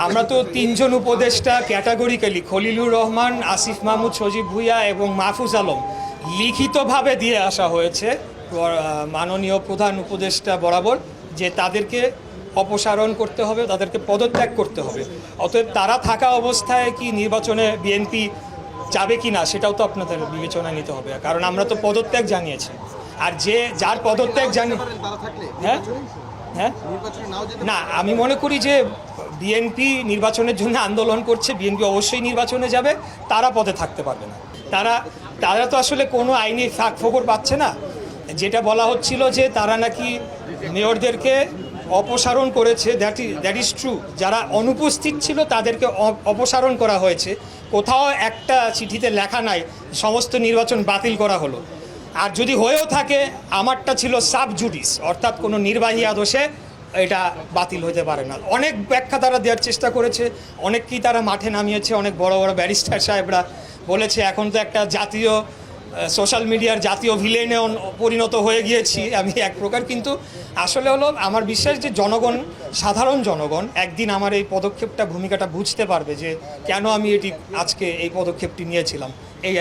আমরা তো তিনজন উপদেষ্টা ক্যাটাগরিক্যালি খলিলুর রহমান, আসিফ মাহমুদ, সজীব ভুঁইয়া এবং মাহফুজ আলম লিখিতভাবে দিয়ে আসা হয়েছে মাননীয় প্রধান উপদেষ্টা বরাবর যে তাদেরকে অপসারণ করতে হবে, তাদেরকে পদত্যাগ করতে হবে। অতএব তারা থাকা অবস্থায় কি নির্বাচনে বিএনপি যাবে কি না সেটাও তো আপনাদের বিবেচনায় নিতে হবে, কারণ আমরা তো পদত্যাগ জানিয়েছি। আর যার পদত্যাগ হ্যাঁ হ্যাঁ না, আমি মনে করি যে বিএনপি নির্বাচনের জন্য আন্দোলন করছে, বিএনপি অবশ্যই নির্বাচনে যাবে, তারা পদে থাকতে পারবে না। তারা তো আসলে কোনো আইনি ফাঁকফোকর পাচ্ছে না। যেটা বলা হচ্ছিল যে তারা নাকি মেয়রদেরকে অপসারণ করেছে, দ্যাট ইজ ট্রু। যারা অনুপস্থিত ছিল তাদেরকে অপসারণ করা হয়েছে, কোথাও একটা চিঠিতে লেখা নাই সমস্ত নির্বাচন বাতিল করা হলো। আর যদি হয়েও থাকে আমারটা ছিল সাব জুডিস, অর্থাৎ কোনো নির্বাহী আদেশে এটা বাতিল হতে পারে না। অনেক ব্যাখ্যা তারা দেওয়ার চেষ্টা করেছে, অনেককেই তারা মাঠে নামিয়েছে, অনেক বড় বড় ব্যারিস্টার সাহেবরা বলেছে এখন তো একটা জাতীয় সোশ্যাল মিডিয়ার জাতীয় ভিলেনে পরিণত হয়ে গিয়েছি আমি এক প্রকার। কিন্তু আসলে হলো আমার বিশ্বাস যে জনগণ, সাধারণ জনগণ একদিন আমার এই ভূমিকাটা বুঝতে পারবে যে কেন আমি আজকে এই পদক্ষেপটি নিয়েছিলাম। এই